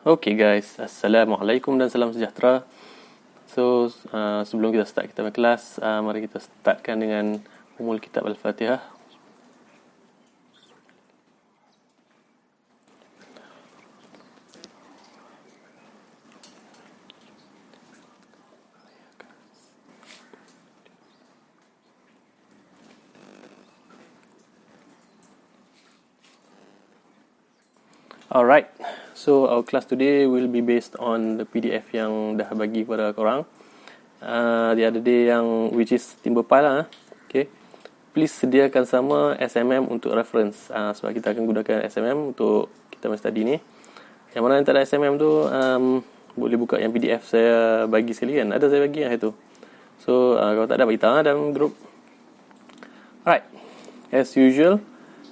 Okay guys, Assalamualaikum dan salam sejahtera. So, sebelum kita start kita punya kelas, mari kita startkan dengan umul kitab Al-Fatihah. Alright, so our class today will be based on the PDF yang dah bagi kepada korang the other day, yang which is Timberpile lah. Okay, please sediakan sama SMM untuk reference, sebab kita akan gunakan SMM untuk kita punya study ni. Yang mana yang tak ada SMM tu, boleh buka yang PDF saya bagi sekali kan. Ada saya bagi yang itu. So kalau tak ada, beritahu dalam group. Alright, as usual,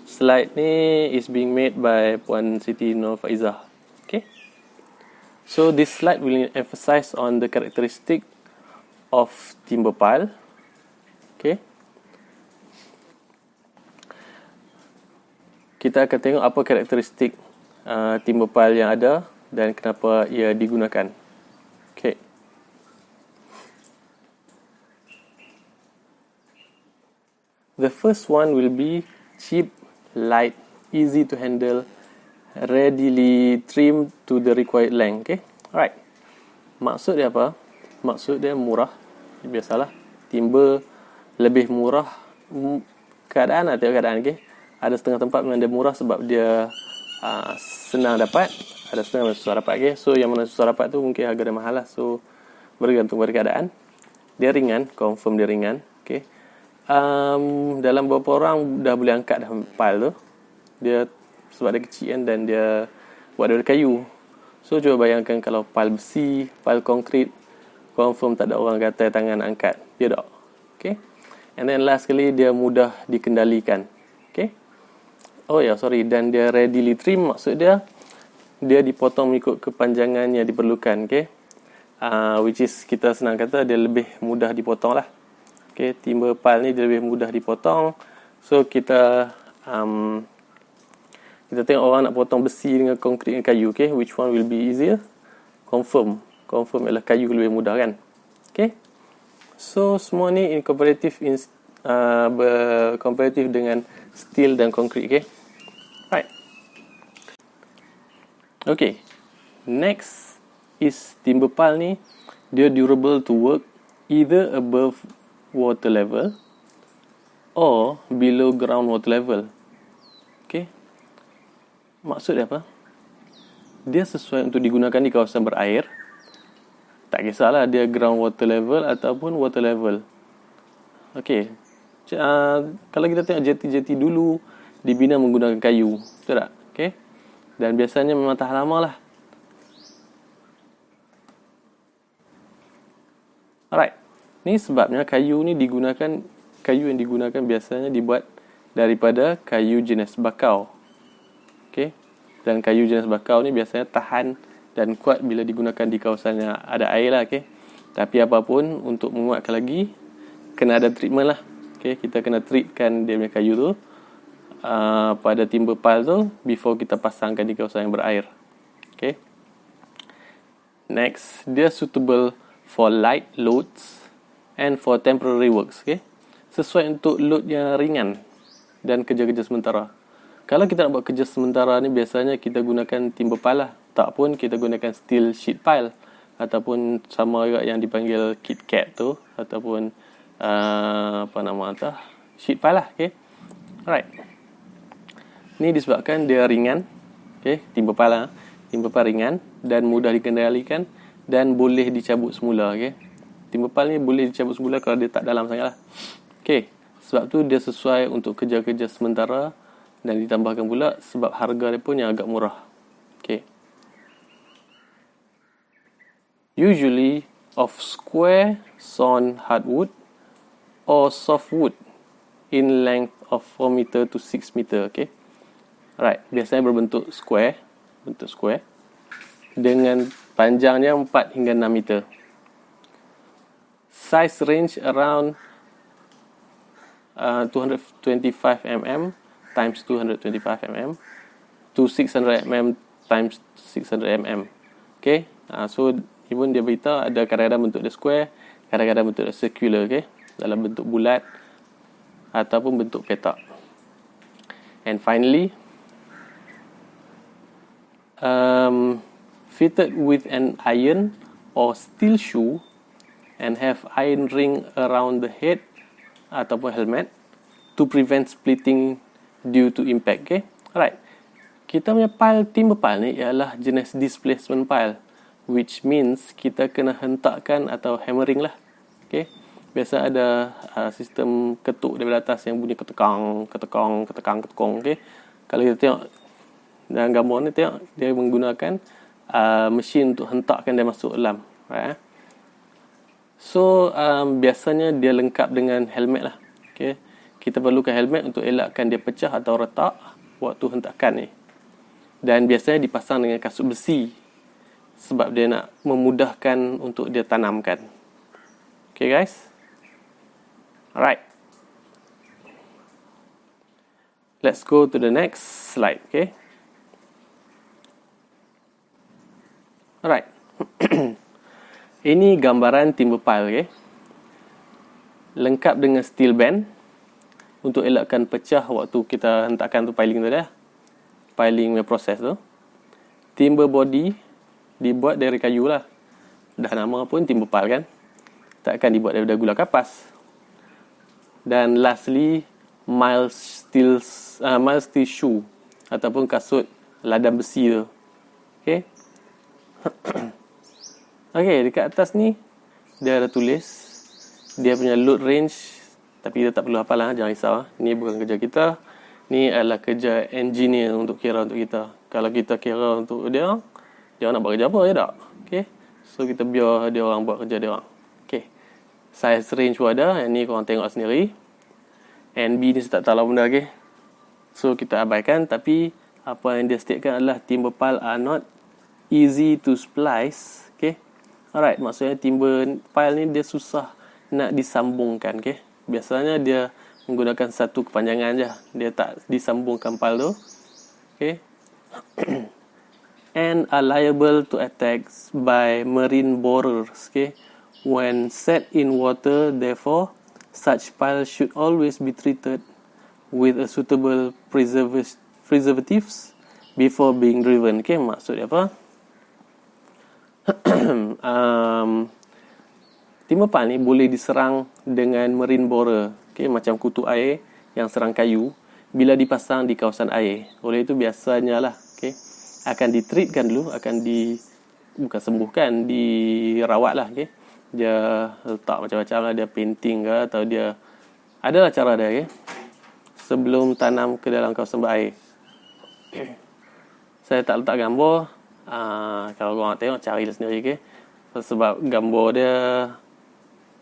slide ni is being made by Puan Siti Nur Faizah. Okay. So this slide will emphasize on the characteristic of Timberpile. Okay. Kita akan tengok apa karakteristik Timberpile yang ada dan kenapa ia digunakan. Okay. The first one will be cheap, light, easy to handle, readily trimmed to the required length. Okay, alright. Maksud dia apa? Maksud dia murah. Biasalah, timber lebih murah. Keadaan lah, tengok keadaan. Okay, ada setengah tempat memang dia murah sebab dia senang dapat. Ada setengah susah dapat. Okay, so yang mana susah dapat tu mungkin harga dia mahal lah. So bergantung pada keadaan. Dia ringan, confirm dia ringan. Okay. Dalam beberapa orang dah boleh angkat dah pile tu. Dia sebab dia kecil kan, dan dia buat dari kayu. So cuba bayangkan kalau pile besi, pile konkrit, confirm tak ada orang kata tangan angkat. Dia tak. Okay. And then last sekali, dia mudah dikendalikan. Okay. Oh ya, sorry. Dan dia readily trim, maksud dia dipotong mengikut kepanjangan yang diperlukan. Okay. Which is kita senang kata dia lebih mudah dipotong lah. Okay, Timberpile ni dia lebih mudah dipotong. So kita tengok orang nak potong besi dengan konkrit dengan kayu. Okay, which one will be easier? Confirm ialah kayu lebih mudah kan. Okay, so semua ni comparative dengan steel dan konkrit. Okay, right. Okay, next is Timberpile ni, dia durable to work either above water level or below ground water level. Okay, maksud dia apa? Dia sesuai untuk digunakan di kawasan berair. Tak kisahlah dia ground water level ataupun water level. Okay, kalau kita tengok jeti-jeti dulu dibina menggunakan kayu, betul tak? Okay, dan biasanya memang tahan lama lah. Alright, ni sebabnya kayu yang digunakan biasanya dibuat daripada kayu jenis bakau. Okay, dan kayu jenis bakau ni biasanya tahan dan kuat bila digunakan di kawasan yang ada air lah. Okay, tapi apapun, untuk menguatkan lagi, kena ada treatment lah. Okay, kita kena treatkan dia punya kayu tu pada Timberpile tu before kita pasangkan di kawasan yang berair. Okay, next, dia suitable for light loads and for temporary works. Okay, sesuai untuk load yang ringan dan kerja-kerja sementara. Kalau kita nak buat kerja sementara ni, biasanya kita gunakan Timberpile lah. Tak pun kita gunakan steel sheet pile, ataupun sama juga yang dipanggil KitKat tu, ataupun sheet pile lah. Okay, alright. Ni disebabkan dia ringan. Okay, Timberpile lah. Timberpile ringan dan mudah dikendalikan dan boleh dicabut semula. Okay, Timberpile ni boleh dicabut semula kalau dia tak dalam sangat lah. Okay, sebab tu dia sesuai untuk kerja-kerja sementara, dan ditambahkan pula sebab harga dia pun yang agak murah. Okay, usually of square sawn hardwood or softwood in length of 4 meter to 6 meter. Okay, alright, biasanya berbentuk square, dengan panjangnya 4 hingga 6 meter. Size range around 225 mm times 225 mm to 600 mm times 600 mm. Okay. So ni pun dia beritahu ada kadang-kadang bentuk dia square, kadang-kadang bentuk dia circular. Okay. Dalam bentuk bulat ataupun bentuk petak. And finally, fitted with an iron or steel shoe and have iron ring around the head ataupun helmet to prevent splitting due to impact. Okay. Alright. Kita punya pile, timber pile ni ialah jenis displacement pile, which means kita kena hentakkan atau hammering lah. Okay. Biasa ada sistem ketuk daripada atas yang bunyi ketekang. Okay. Kalau kita tengok dalam gambar ni, tengok dia menggunakan mesin untuk hentakkan dia masuk dalam. Right? So, biasanya dia lengkap dengan helmet lah. Okay. Kita perlukan helmet untuk elakkan dia pecah atau retak waktu hentakan ni. Dan biasanya dipasang dengan kasut besi sebab dia nak memudahkan untuk dia tanamkan. Okay guys. Alright. Let's go to the next slide. Okay. Alright. Ini gambaran timber pile. Okay. Lengkap dengan steel band untuk elakkan pecah waktu kita hentakkan tu piling tu dah. Piling proses tu. Timber body dibuat dari kayu lah. Dah nama pun timber pile kan. Takkan dibuat daripada gula kapas. Dan lastly, mild steel shoe ataupun kasut ladam besi tu. Okay. Okay, dekat atas ni dia ada tulis dia punya load range, tapi kita tak perlu hafal lah, jangan risau. Ni bukan kerja kita. Ni adalah kerja engineer untuk kira untuk kita. Kalau kita kira untuk dia nak buat kerja apa, ya tak? Okay. So kita biar dia orang buat kerja dia orang. Okay. Size range pun ada. Yang ni korang tengok sendiri. NB ni saya tak tahu lah benda. Okay. So kita abaikan. Tapi apa yang dia statekan adalah timber pile are not easy to splice. Okay. Alright. Maksudnya timber pile ni dia susah nak disambungkan. Okay. Biasanya dia menggunakan satu kepanjangan je. Dia tak disambungkan pile tu. Okay. And are liable to attacks by marine borers. Okay. When set in water, therefore, such piles should always be treated with a suitable preservatives before being driven. Okay, maksud dia apa? Timber pile ni boleh diserang dengan marine borer. Okay, macam kutu air yang serang kayu bila dipasang di kawasan air. Oleh itu biasanya lah, okay, akan ditreatkan dulu, bukan sembuhkan, dirawat lah, okay. Dia letak macam-macam lah, dia painting ke atau dia adalah cara dia, okay, sebelum tanam ke dalam kawasan berair. Saya tak letak gambar, kalau korang nak tengok carilah sendiri, okay. Sebab gambar dia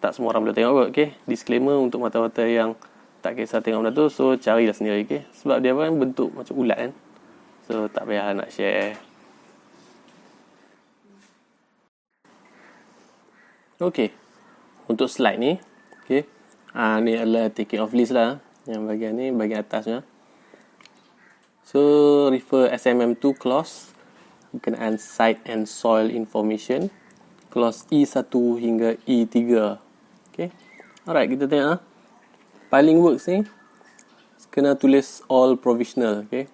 tak semua orang boleh tengok kot, okay. Disclaimer untuk mata-mata yang tak kisah tengok benda tu, so carilah sendiri, okay. Sebab dia kan bentuk macam ulat kan, so tak payah nak share. Okay, untuk slide ni, okay, ni adalah taking off list lah, yang bahagian ni, bahagian atasnya. So, refer SMM2 clause berkenaan site and soil information, clause E1 hingga E3. Okay, alright, kita tengok piling works ni, kena tulis all provisional, okay.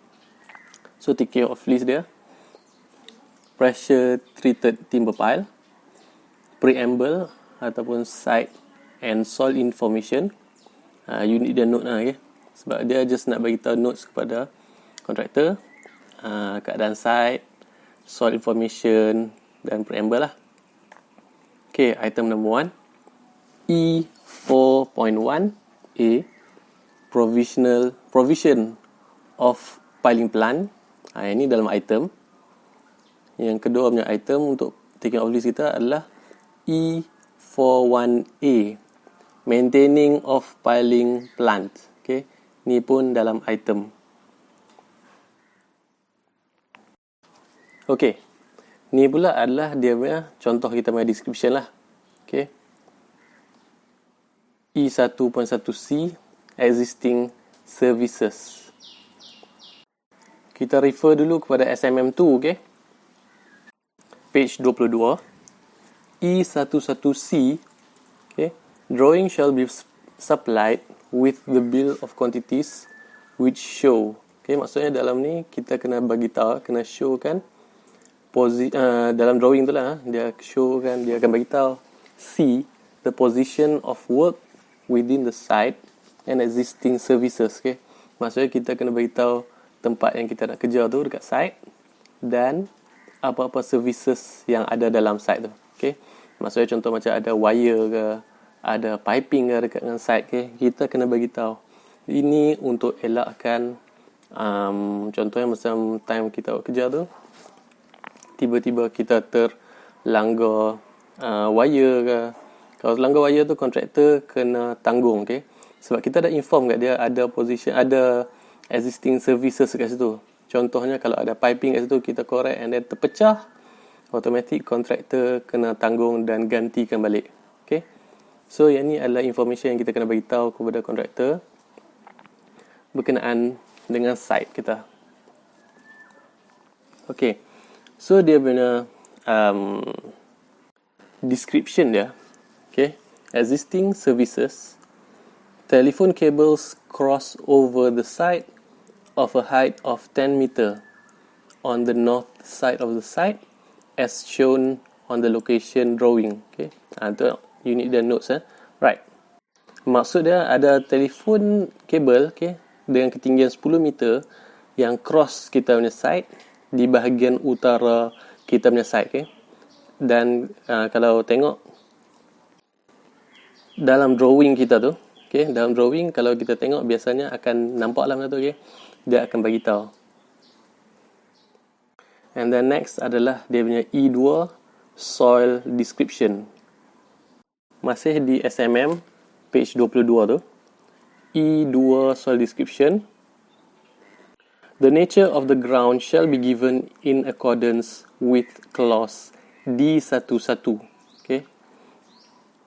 So, taking off list dia, pressure treated timber pile, preamble ataupun site and soil information. You need the note lah, okay? Sebab dia just nak bagi tahu notes kepada kontraktor, keadaan site, soil information dan preamble lah. Okay, item number 1, E4.1A, provision of piling plan. Ini dalam item. Yang kedua punya item untuk taking off list kita adalah E41A, maintaining of piling plant. Okay, ni pun dalam item. Okay, ni pula adalah dia punya contoh kita punya description lah. Okay, E1.1C, existing services. Kita refer dulu kepada SMM2, okay. page 22, E11C, okay, drawing shall be supplied with the bill of quantities which show. Okay, maksudnya dalam ni kita kena bagi tahu, kena show kan dalam drawing tu lah, dia show kan, dia akan bagi tahu C, the position of work within the site and existing services. Okay, maksudnya kita kena bagi tahu tempat yang kita nak kerja tu dekat site dan apa-apa services yang ada dalam site tu. Okay, maksudnya contoh macam ada wire ke, ada piping ke dekat dengan site, okay, kita kena bagi tahu. Ini untuk elakkan contohnya macam time kita kerja tu, tiba-tiba kita terlanggar wire ke. Kalau terlanggar wire tu, kontraktor kena tanggung, okay? Sebab kita dah inform kat dia ada position, ada existing services kat situ. Contohnya kalau ada piping kat situ, kita correct and then terpecah, automatic kontraktor kena tanggung dan gantikan balik. Okay? So yang ni adalah information yang kita kena bagi tahu kepada kontraktor berkenaan dengan site kita. Okay. So dia punya description dia. Okay. Existing services. Telephone cables cross over the site of a height of 10 meter on the north side of the site as shown on the location drawing. Okay. Tu you need the notes. Right. Maksud dia ada telefon kabel, okay, dengan ketinggian 10 meter yang cross kita punya site di bahagian utara kita punya site, okay. Dan kalau tengok dalam drawing kita tu, okay, dalam drawing kalau kita tengok biasanya akan nampak lah benda tu, okay. Dia akan bagi tahu. And then next adalah dia punya E2 soil description. Masih di SMM page 22 tu. E2 soil description. The nature of the ground shall be given in accordance with clause D11. Okay.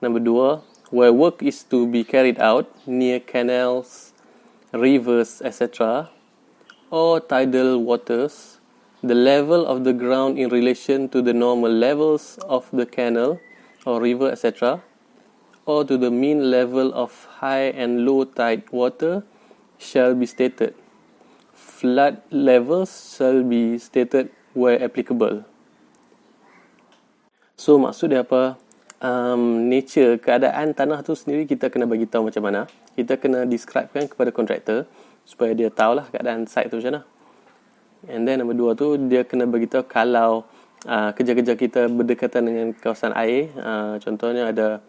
Number 2, where work is to be carried out near canals, rivers, etc., or tidal waters, the level of the ground in relation to the normal levels of the canal or river, etc., or to the mean level of high and low tide water shall be stated. Flood levels shall be stated where applicable. So maksud dia apa? Nature, keadaan tanah tu sendiri kita kena bagi tahu macam mana. Kita kena describekan kepada kontraktor supaya dia tahulah keadaan site tu macam mana. And then nombor 2 tu dia kena bagi tahu kalau kerja-kerja kita berdekatan dengan kawasan air, contohnya ada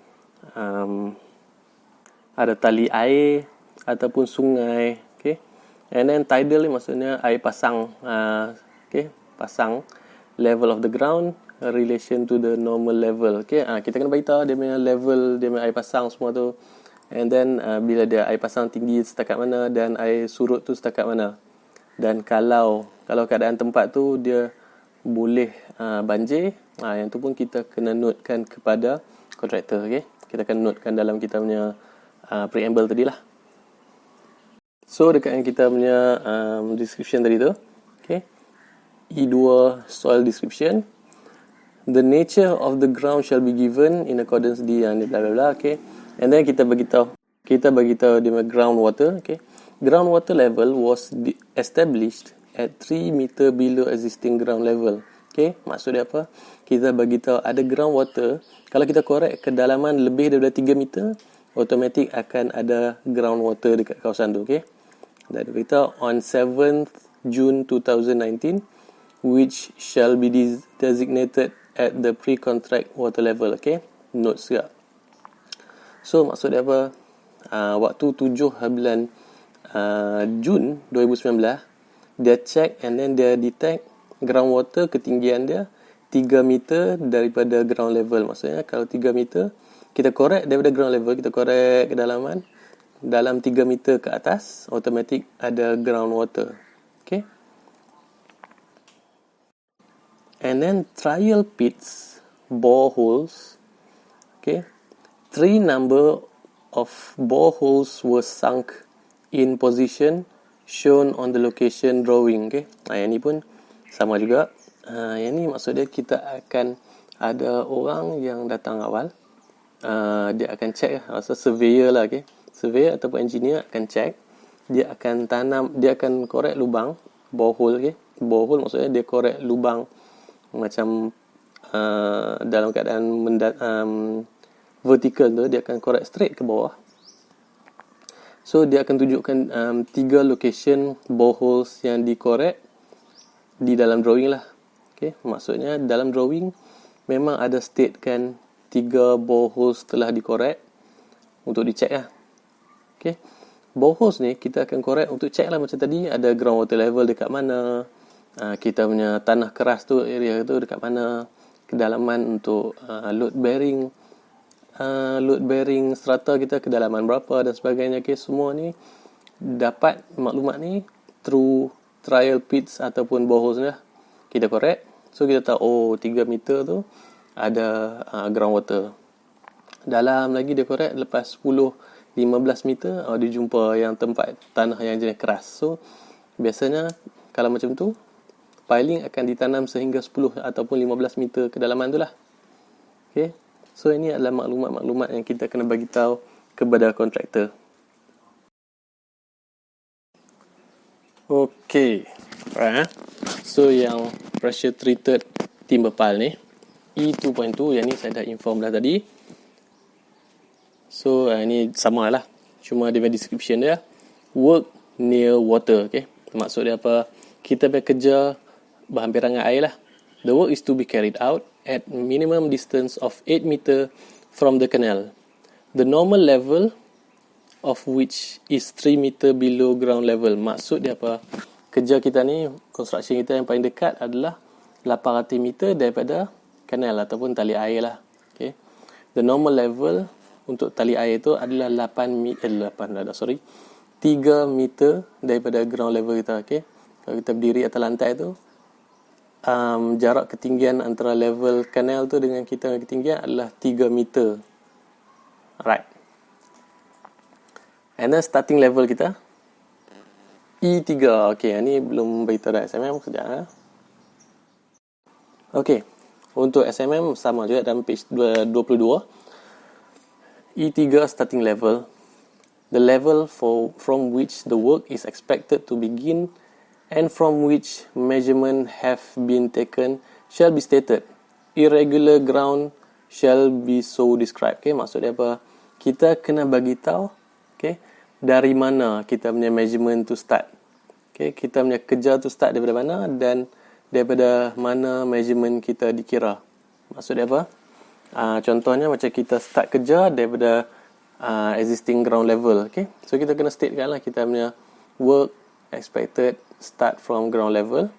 tali air ataupun sungai, okay. And then tidal ni maksudnya air pasang, okay, pasang, level of the ground relation to the normal level, okay. Kita kena bagi tahu dia punya level, dia punya air pasang semua tu. And then bila dia air pasang tinggi setakat mana dan air surut tu setakat mana. Dan kalau keadaan tempat tu dia boleh banjir, yang tu pun kita kena notekan kepada kontraktor, okay. Kita akan notekan dalam kita punya preamble tadi lah. So dekat yang kita punya description tadi tu, okay, E2 soil description, the nature of the ground shall be given in accordance di yang bla bla bla, okay. And then kita bagi tahu dia punya groundwater, okay. Groundwater level was established at 3 meter below existing ground level. Okay, maksud dia apa? Kita bagi tahu ada groundwater. Kalau kita korek kedalaman lebih daripada 3 meter, automatik akan ada groundwater dekat kawasan tu, okay. Dan beritahu on 7th June 2019, which shall be designated at the pre-contract water level, okay. Notes juga. So maksud dia apa? Waktu 7 bulan Jun 2019, dia check and then dia detect groundwater ketinggian dia 3 meter daripada ground level. Maksudnya kalau 3 meter, kita korek daripada ground level, kita korek kedalaman dalam 3 meter ke atas, automatic ada groundwater, okay. And then trial pits, boreholes, okay. 3 number of boreholes were sunk in position shown on the location drawing, okay. Yang ni pun sama juga. Yang ni maksud dia kita akan ada orang yang datang awal. Dia akan check rasa surveyor lah, okay? Surveyor ataupun engineer akan check. Dia akan korek lubang borehole, okay? Borehole maksudnya dia korek lubang macam dalam keadaan vertical tu, dia akan korek straight ke bawah. So dia akan tunjukkan 3 location boreholes yang dikorek di dalam drawing lah. Okay? Maksudnya dalam drawing memang ada statekan 3 boreholes telah dikorek untuk dicek lah. Okay? Boreholes ni kita akan korek untuk check lah macam tadi, ada ground water level dekat mana, kita punya tanah keras tu, area tu dekat mana, kedalaman untuk load bearing strata kita kedalaman berapa dan sebagainya. Okay, semua ni dapat maklumat ni through trial pits ataupun boreholes ni lah. Kita korek, so kita tahu 3 meter tu ada ground water. Dalam lagi dia korek, lepas 10-15 meter dia jumpa yang tempat tanah yang jenis keras. So biasanya kalau macam tu, piling akan ditanam sehingga 10 ataupun 15 meter kedalaman tu lah. Okay, so ini adalah maklumat-maklumat yang kita kena bagi tahu kepada kontraktor. Okay, right. So yang pressure treated timber pile ni E2.2, yang ni saya dah inform dah tadi. So ini sama lah, cuma dia punya description dia work near water. Okay, maksud dia apa? Kita punya kerja berhampiran dengan air lah. The work is to be carried out at minimum distance of 8 meter from the canal. The normal level of which is 3 meter below ground level. Maksud dia apa? Kerja kita ni, construction kita yang paling dekat adalah 800 meter daripada kanal ataupun tali air lah. Okay. The normal level untuk tali air tu adalah 3 meter daripada ground level kita. Okay. Kalau kita berdiri atas lantai tu, jarak ketinggian antara level kanal tu dengan kita ketinggian adalah 3 meter. Alright. And then starting level kita E3. Okay, ni belum beritahu dah SMM sekejap. Okay, untuk SMM sama juga dalam page 22. E3 starting level, the level from which the work is expected to begin and from which measurement have been taken shall be stated. Irregular ground shall be so described. Okay, maksud dia apa? Kita kena bagi tahu, okay, dari mana kita punya measurement tu start. Okay, kita punya kerja tu start daripada mana dan daripada mana measurement kita dikira. Maksud dia apa? Contohnya macam kita start kerja daripada existing ground level. Okay, so kita kena statekan lah kita punya work expected start from ground level,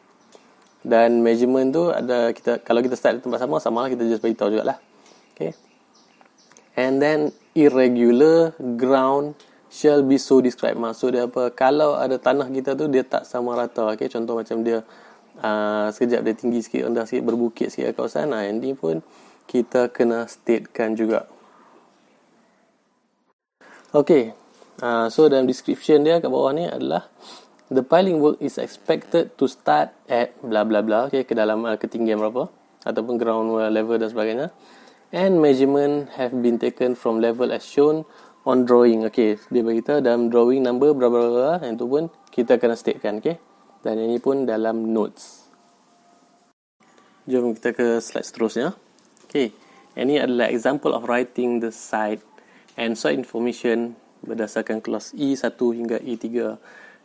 dan measurement tu ada kita, kalau kita start di tempat sama lah, kita just beritahu jugalah. Okay, and then irregular ground shall be so described. Maksud dia apa? Kalau ada tanah kita tu dia tak sama rata. Okay, contoh macam dia sekejap dia tinggi sikit, rendah sikit, berbukit sikit kawasan, yang ni pun kita kena statekan juga. Okay, so dalam description dia kat bawah ni adalah the piling work is expected to start at bla bla bla. Okay, kedalaman ketinggian berapa ataupun ground level dan sebagainya, and measurement have been taken from level as shown on drawing. Okay, dia beritahu dalam drawing number berapa, yang tu pun kita kena statekan. Okay, dan ini pun dalam notes. Jom kita ke slide seterusnya. Okay, ini adalah example of writing the site and soil information berdasarkan clause E1 hingga E3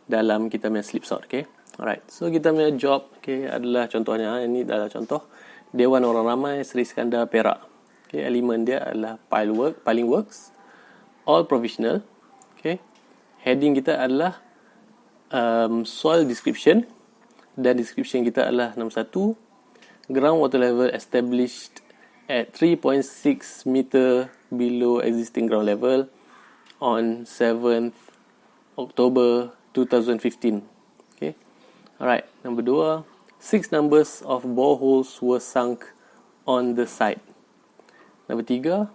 dalam kita punya slipshod. Okay, alright. So kita punya job, okay, adalah contohnya, ini adalah contoh Dewan Orang Ramai Seri Skandar Perak. Okay, elemen dia adalah piling works, all provisional. Okay, heading kita adalah soil description, dan description kita adalah nombor 1, ground water level established at 3.6 meter below existing ground level on 7th October 2015. Okay, alright. Number 2, 6 numbers of boreholes were sunk on the site. Number 3,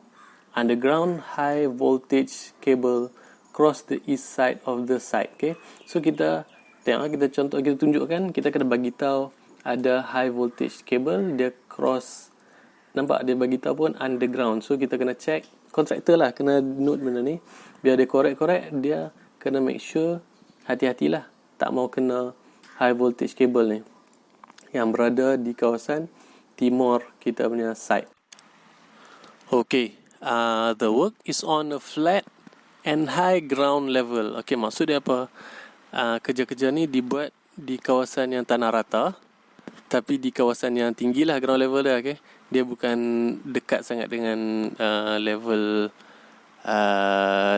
underground high voltage cable cross the east side of the site. Okay, so kita tengok, kita contoh, kita tunjukkan, kita kena bagi tahu ada high voltage cable, dia cross, nampak dia bagi tahu pun underground. So kita kena check, kontraktor lah kena note benda ni, biar dia correct, dia kena make sure, hati-hatilah tak mau kena high voltage cable ni yang berada di kawasan timur kita punya site. Okay, the work is on a flat and high ground level. Okay, maksud dia apa? Kerja-kerja ni dibuat di kawasan yang tanah rata, tapi di kawasan yang tinggi lah ground level dia. Okay, dia bukan dekat sangat dengan level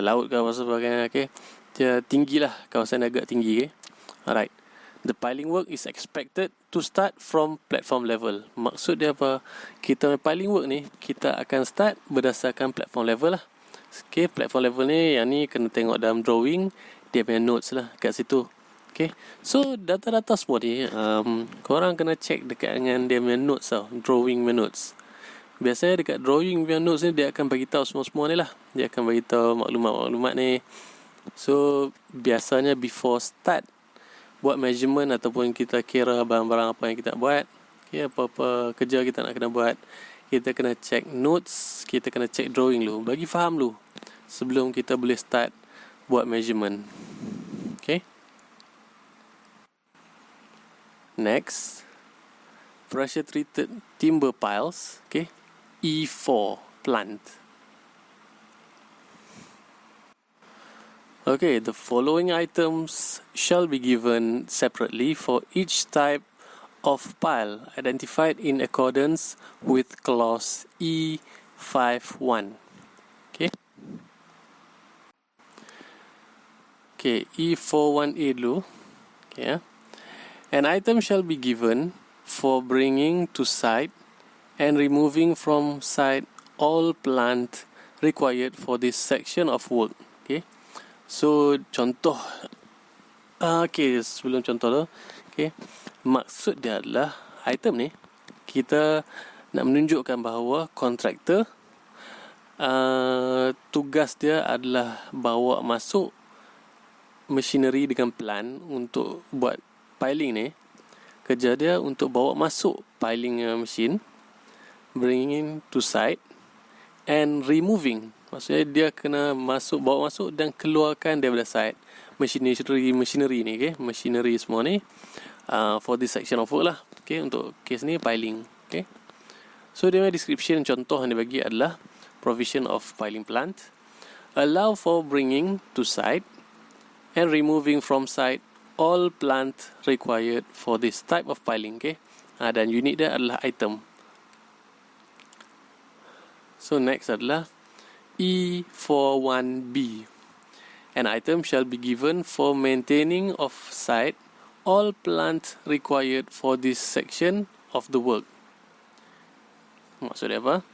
laut ke apa sebagainya. Okay, dia tinggi lah, kawasan agak tinggi. Okay, alright. The piling work is expected to start from platform level. Maksud dia apa? Kita piling work ni, kita akan start berdasarkan platform level lah. Okay, platform level ni, yang ni kena tengok dalam drawing, dia punya notes lah kat situ. Okay, so data-data semua ni, korang kena check dekat dengan dia punya notes tau, drawing punya notes. Biasanya dekat drawing punya notes ni, dia akan bagi tahu semua-semua ni lah. Dia akan bagi tahu maklumat-maklumat ni. So, biasanya before start buat measurement ataupun kita kira barang-barang apa yang kita buat, okay, apa-apa kerja kita nak kena buat, kita kena check notes, kita kena check drawing dulu, bagi faham dulu sebelum kita boleh start buat measurement. Okay, next, pressure treated timber piles. Okay, E4 plant. Okay, the following items shall be given separately for each type of pile identified in accordance with clause E51. Okay. Okay, E41A dulu. Okay. An item shall be given for bringing to site and removing from site all plant required for this section of work. Okay. So, contoh. Okay, sebelum contoh tu. Okay. Maksud dia adalah item ni, kita nak menunjukkan bahawa kontraktor tugas dia adalah bawa masuk machinery dengan plan untuk buat piling ni. Kerja dia untuk bawa masuk piling machine, bringing to site and removing. Maksudnya dia kena bawa masuk dan keluarkan daripada site machinery ni, okay? Machinery semua ni for this section of work lah. Okay, untuk case ni piling. Okay. So dia punya description, contoh yang dia bagi adalah provision of piling plant, allow for bringing to site and removing from site all plant required for this type of piling. Okay. Dan unit dia adalah item. So next adalah E41B. An item shall be given for maintaining of site all plant required for this section of the work. Maksud dia apa?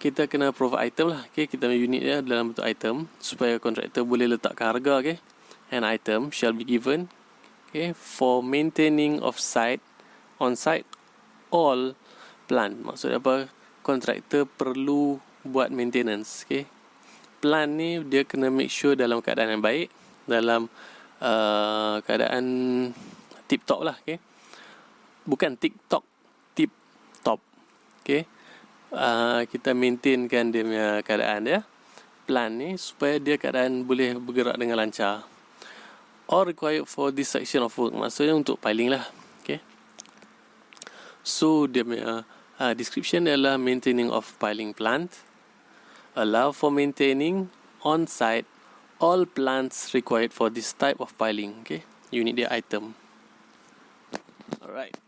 Kita kena provide item lah. Okay, kita punya unit dia dalam bentuk item supaya kontraktor boleh letakkan harga. Okay. An item shall be given, okay, for maintaining of site on site all plant. Maksud dia apa? Kontraktor perlu buat maintenance. Okay. Plant ni dia kena make sure dalam keadaan yang baik, dalam keadaan tip top lah. Okay. Bukan TikTok, tip top. Okay. Kita maintainkan dia punya keadaan dia, plant ni, supaya dia keadaan boleh bergerak dengan lancar. All required for this section of work, maksudnya untuk piling lah. Okay. So dia punya description adalah maintaining of piling plant, allow for maintaining on site all plants required for this type of piling. Okay, unit dia item. Alright.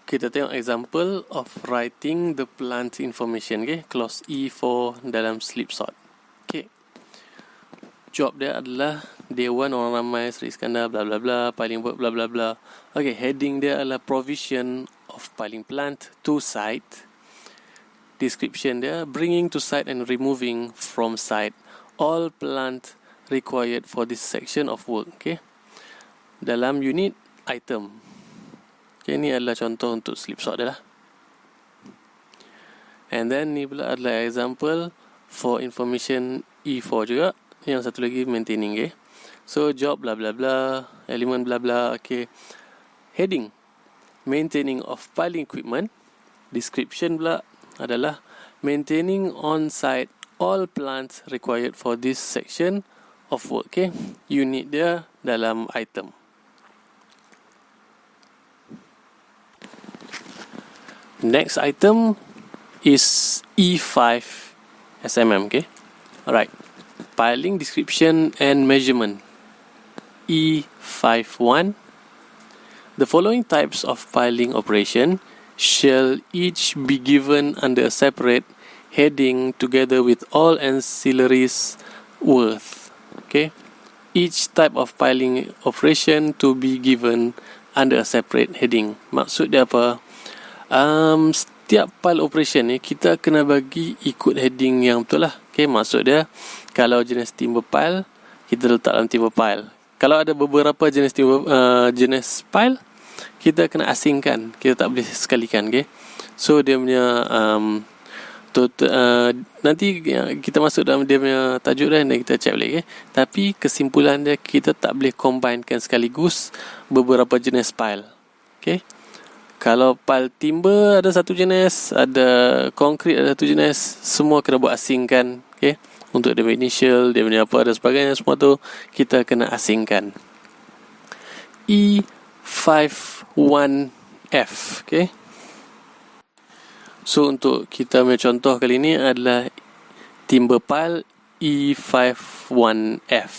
Kita tengok example of writing the plant information. Okay, clause E4 dalam slip sort. Okay, job dia adalah day 1 orang ramai, Sri Iskandar, bla bla bla, piling work, bla bla bla. Okay, heading dia adalah provision of piling plant to site. Description dia, bringing to site and removing from site all plant required for this section of work. Okay, dalam unit item. Okay, ni adalah contoh untuk slip sort dia lah. And then ni pula adalah example for information E4 juga. Yang satu lagi maintaining. Okay, So job blah blah blah, element blah blah. Okay. Heading, maintaining of piling equipment. Description pula adalah maintaining on-site all plants required for this section of work. Okay. Unit dia dalam item. Next item is E5 SMM. Okay. Alright. Piling description and measurement. E51. The following types of piling operation shall each be given under a separate heading together with all ancillaries worth. Okay. Each type of piling operation to be given under a separate heading. Maksud dia apa? Setiap pile operation ni kita kena bagi ikut heading yang betul lah. Okay, maksud dia kalau jenis timber pile kita letak dalam timber pile. Kalau ada beberapa jenis jenis pile kita kena asingkan. Kita tak boleh sekalikan. Okay. So dia punya nanti kita masuk dalam dia punya tajuk dan kita check balik. Okay. Tapi kesimpulan dia kita tak boleh combinekan sekaligus beberapa jenis pile. Okay. Kalau pile timber ada satu jenis, ada konkrit ada satu jenis, semua kena buat asingkan. Okay. Untuk dia initial, dia punya apa dan sebagainya, semua tu kita kena asingkan. E51F. Okay. So untuk kita punya contoh kali ni adalah timber pile E51F.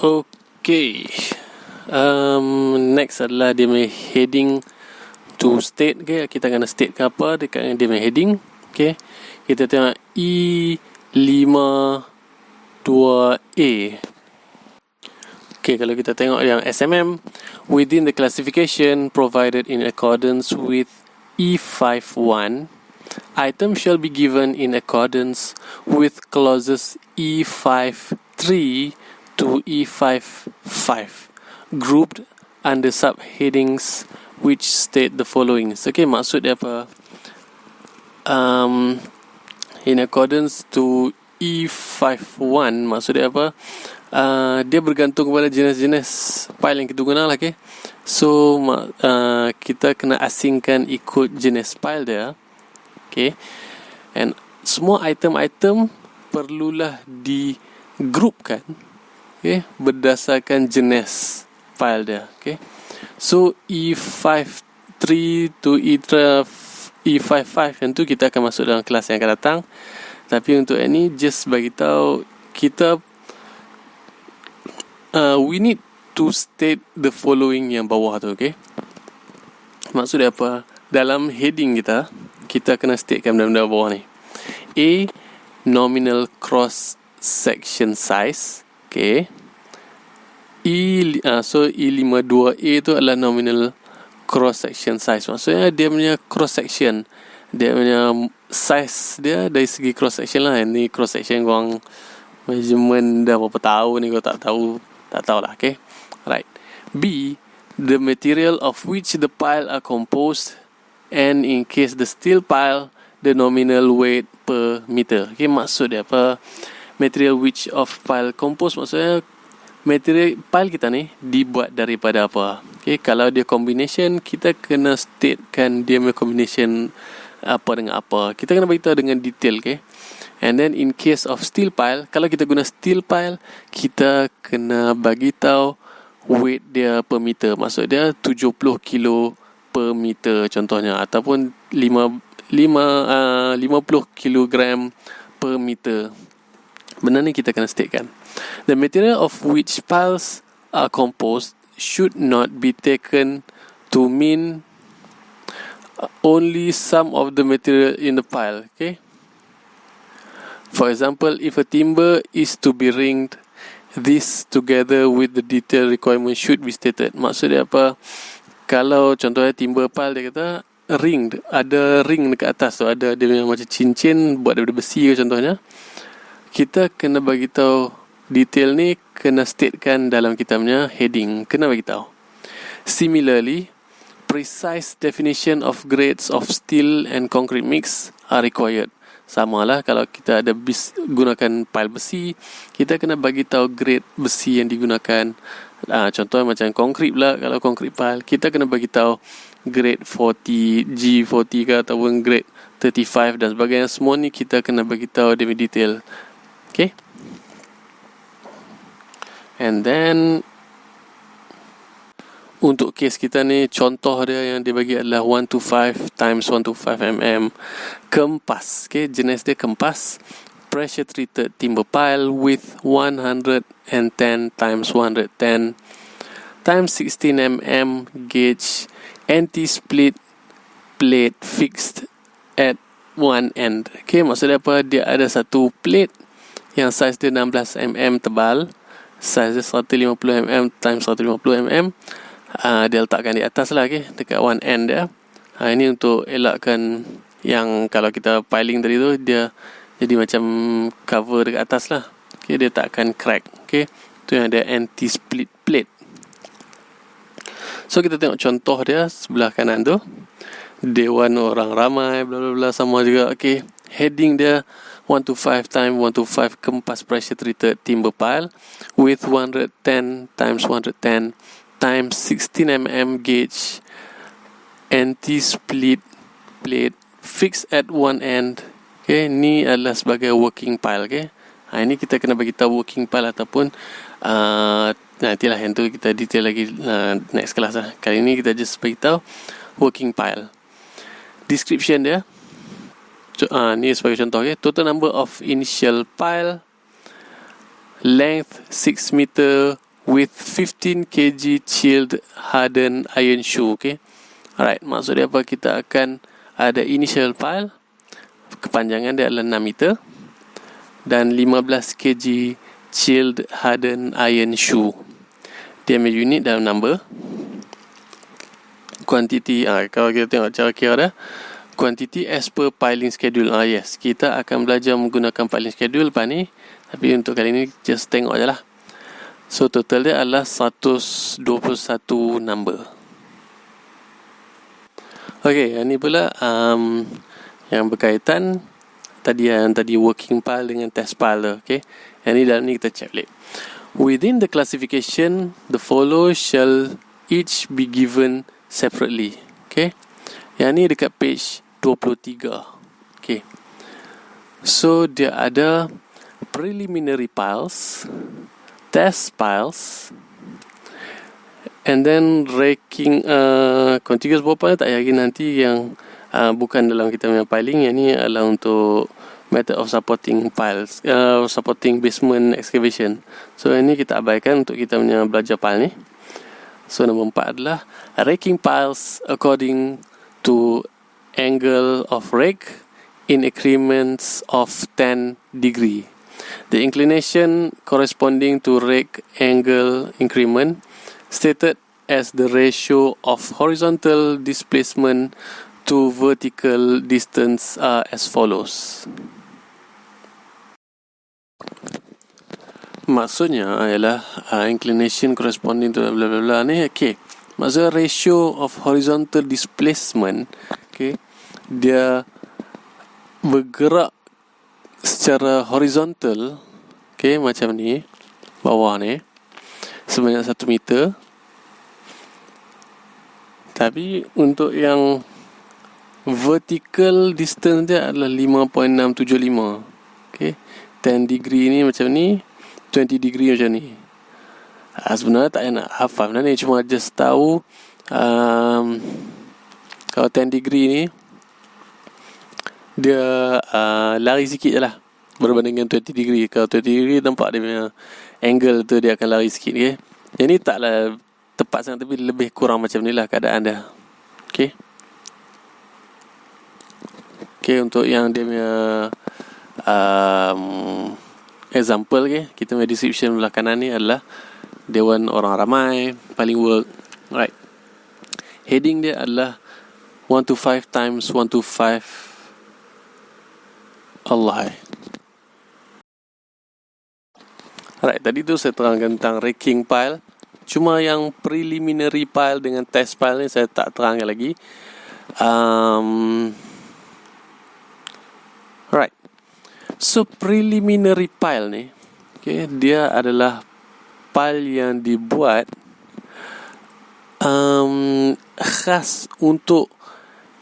Okay. Next adalah dia punya heading to state. Okay. Kita kena state ke apa dekat dia punya heading. Okay. Kita tengok E52A. Okay, kalau kita tengok yang SMM, within the classification provided in accordance with E51, item shall be given in accordance with clauses E53 to E55, grouped under subheadings which state the following. Okay, maksud dia apa? In accordance to E51, maksud dia apa? Dia bergantung kepada jenis-jenis file yang kita guna lah. Okay? So kita kena asingkan ikut jenis file dia. Okay? And semua item-item perlulah digroupkan, okay, berdasarkan jenis file dia. Okay? So E53 to E55 yang tu kita akan masuk dalam kelas yang akan datang. Tapi untuk ini just bagi tahu kita we need to state the following yang bawah tu. Okay. Maksud dia apa? Dalam heading kita kena statekan benda-benda bawah ni. A, nominal cross section size. Okay. So E52A tu adalah nominal cross section size. Maksudnya dia punya cross section, dia punya size dia dari segi cross section lah. Ni cross section korang measurement dah berapa tahun ni, kau tak tahulah. Okay. Right. B, the material of which the pile are composed, and in case the steel pile, the nominal weight per meter. Okay, maksud dia apa? Material which of pile composed, maksudnya material pile kita ni dibuat daripada apa. Okay, kalau dia combination, kita kena statekan dia punya combination apa dengan apa. Kita kena beritahu dengan detail. Okay. And then in case of steel pile, kalau kita guna steel pile, kita kena bagi tahu weight dia per meter. Maksud dia 70 kilo per meter contohnya, ataupun 50 kilogram per meter. Benda ni kita kena statekan. The material of which piles are composed should not be taken to mean only some of the material in the pile. Okay. For example, if a timber is to be ringed, this together with the detail requirement should be stated. Maksud dia apa? Kalau contohnya timber pile dia kata ringed, ada ring dekat atas tu, ada dia macam cincin buat daripada besi ke contohnya. Kita kena bagi tahu detail ni, kena statekan dalam kita punya heading, kena bagi tahu. Similarly, precise definition of grades of steel and concrete mix are required. Samalah kalau kita ada gunakan pile besi, kita kena bagi tahu grade besi yang digunakan. Contoh macam konkrit pula, kalau konkrit pile kita kena bagi tahu grade 40, G40 ke ataupun grade 35 dan sebagainya. Semua ni kita kena bagi tahu demi detail. Okay. And then untuk kes kita ni, contoh dia yang dia bagi adalah 125 times 125 mm kempas. Okay, jenis dia kempas, pressure treated timber pile with 110 times 110 times 16 mm gauge anti-split plate fixed at one end. Okay, maksudnya apa? Dia ada satu plate yang saiz dia 16 mm tebal, saiz dia 150 mm times 150 mm. Dia letakkan di atas lah, okay, dekat one end dia. Ini untuk elakkan yang kalau kita piling tadi tu, dia jadi macam cover dekat atas lah. Okay, dia tak akan crack. Okay, tu yang ada anti-split plate. So kita tengok contoh dia sebelah kanan tu, Dewan Orang Ramai bla bla bla, sama juga. Okay, heading dia 125 times 125 kempas pressure treated timber pile with 110 times 110 times 16 mm gauge anti-split plate fixed at one end. Okay, ni adalah sebagai working pile. Okay, ini kita kena bagi tahu working pile ataupun nantilah yang tu kita detail lagi next class lah. Kali ni kita just bagi tahu working pile. Description dia, ni sebagai contoh. Okay, total number of initial pile, length 6 meter with 15 kg chilled hardened iron shoe. Okay, alright, maksud dia apa? Kita akan ada initial pile, kepanjangan dia adalah 6 meter dan 15 kg chilled hardened iron shoe. Dia punya unit dalam number. Quantity, kalau kita tengok cara kira dah, quantity as per piling schedule. Yes, kita akan belajar menggunakan piling schedule lepas ni, tapi untuk kali ni just tengok je lah. So total dia adalah 121 number. Okay, ini pula yang berkaitan tadi working pile dengan test pile. Okay, yang ni dalam ni kita check balik. Within the classification, the follow shall each be given separately. Okay, yang ni dekat page 23. Okay, so dia ada preliminary piles, test piles, and then raking contiguous bore pile. Tak yakin nanti yang bukan dalam kita punya piling. Yang ni adalah untuk method of supporting piles, supporting basement excavation. So ini kita abaikan untuk kita punya belajar pile ni. So nombor 4 adalah raking piles according to angle of rake in increments of 10 degree. The inclination corresponding to rake angle increment stated as the ratio of horizontal displacement to vertical distance are as follows. Maksudnya ialah inclination corresponding to bla bla bla ni. Okay, maksudnya ratio of horizontal displacement, okay, dia bergerak secara horizontal, okay, macam ni, bawah ni, sebanyak 1 meter. Tapi untuk yang vertical distance dia adalah 5.675. Okay, 10 degree ni macam ni, 20 degree macam ni. Sebenarnya tak payah nak hafal ni, cuma just tahu kalau 10 degree ni dia lari sikit je lah berbanding dengan 20 degree. Kalau 20 degree nampak dia punya angle tu, dia akan lari sikit. Okay, yang ni taklah tepat sangat, tapi lebih kurang macam ni lah keadaan dia. Okay, okay, untuk yang dia punya example, okay, kita punya description belah kanan ni adalah Dewan Orang Ramai, piling work. Alright, heading dia adalah 125 times 125 Allah. Alright, tadi tu saya terangkan tentang raking pile. Cuma yang preliminary pile dengan test pile ni saya tak terangkan lagi. Alright, So preliminary pile ni, okay, dia adalah file yang dibuat khas untuk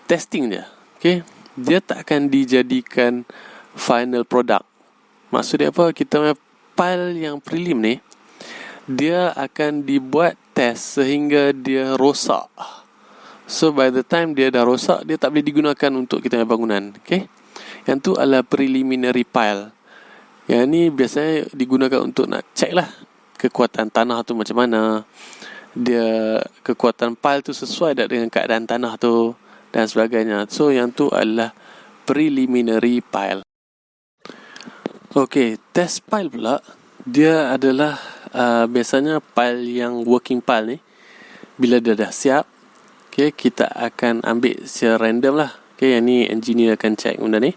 testing dia. Okay, dia tak akan dijadikan final product. Maksud dia apa? Kita punya file yang prelim ni, dia akan dibuat test sehingga dia rosak. So by the time dia dah rosak, dia tak boleh digunakan untuk kita punya bangunan. Okay, yang tu adalah preliminary pile. Yang ni biasanya digunakan untuk nak check lah kekuatan tanah tu macam mana, dia kekuatan pile tu sesuai tak dengan keadaan tanah tu dan sebagainya. So yang tu adalah preliminary pile. Okay, test pile pula, dia adalah biasanya pile yang working pile ni, bila dia dah siap, okay, kita akan ambil secara random lah. Okay, yang ni engineer akan check benda ni.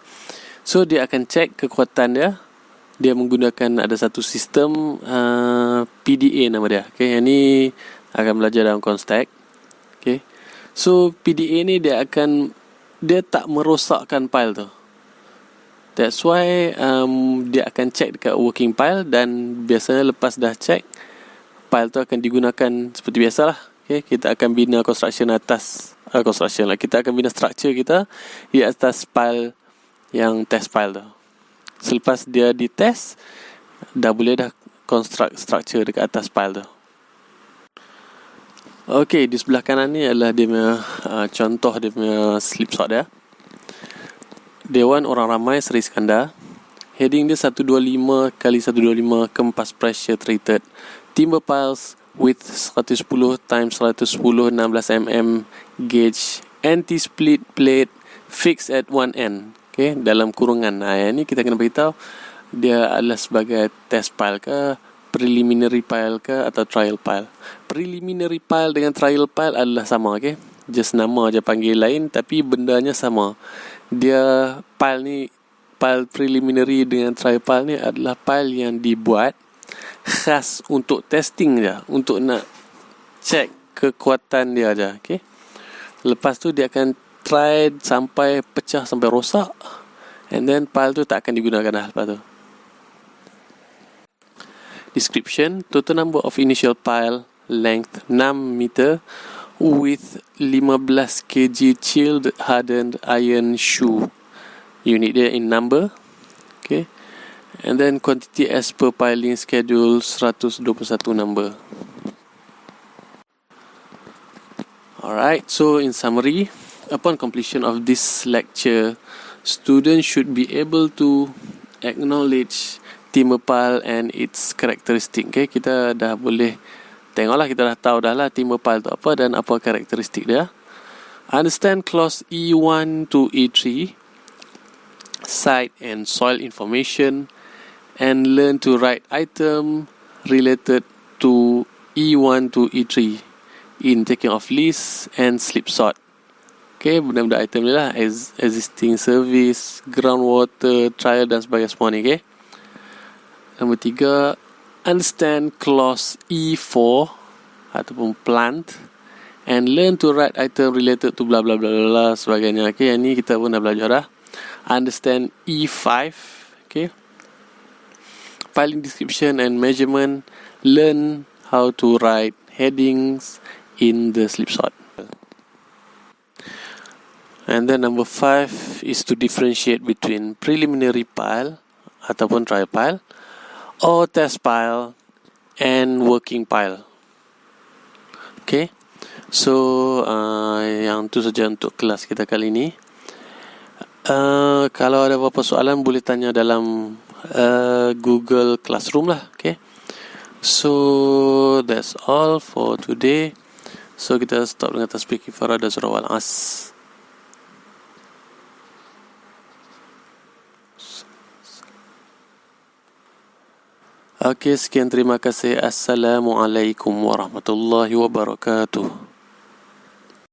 So dia akan check kekuatan dia. Dia menggunakan ada satu sistem PDA nama dia. Okay, yang ni akan belajar dalam Constack. Okay, so PDA ni dia tak merosakkan file tu. That's why dia akan check dekat working file, dan biasanya lepas dah check, file tu akan digunakan seperti biasalah. Okay, kita akan bina construction atas construction lah. Kita akan bina structure kita di atas file yang test file tu. Selepas dia ditest, dah boleh dah construct structure dekat atas file tu. Okay, di sebelah kanan ni adalah dia punya contoh dia punya slipshot dia. Dewan Orang Ramai Seri Iskandar. Heading dia 125 x 125 Kempas Pressure Treated Timber Piles with 110 x 110 16mm gauge anti-split plate fixed at one end. Okay, dalam kurungan. Yang ni kita kena beritahu dia adalah sebagai test pile ke, preliminary pile ke, atau trial pile. Preliminary pile dengan trial pile adalah sama. Okay, just nama je panggil lain, tapi bendanya sama. Dia pile ni, pile preliminary dengan trial pile ni adalah pile yang dibuat khas untuk testing je, untuk nak check kekuatan dia je. Okay, lepas tu dia akan try sampai pecah, sampai rosak, and then file tu tak akan digunakan dah lepas tu. Description: total number of initial pile length 6 meter with 15 kg chilled hardened iron shoe. Unit dia in number. Okay, and then quantity as per piling schedule 121 number. Alright, so in summary, upon completion of this lecture, students should be able to acknowledge timber pile and its characteristic. Okay, kita dah boleh tengoklah, kita dah tahu dah lah timber pile tu apa dan apa karakteristik dia. Understand clause E1 to E3, site and soil information, and learn to write item related to E1 to E3 in taking of lease and slipshot. Okay, benda-benda item ni lah, existing service, groundwater, trial dan sebagainya semua ni. Okay, nombor 3, understand clause E4 ataupun plant and learn to write item related to bla bla bla bla sebagainya. Okay, yang ni kita pun dah belajar dah. Understand E5. Okay, filing description and measurement, learn how to write headings in the slipshot. And then number 5 is to differentiate between preliminary pile ataupun trial pile, or test pile and working pile. Okay, so yang tu saja untuk kelas kita kali ini. Kalau ada apa-apa soalan boleh tanya dalam Google Classroom lah. Okay, so that's all for today. So kita stop dengan tasbih kifarah dan surah Al-As. Okay, sekian, terima kasih. Assalamualaikum warahmatullahi wabarakatuh.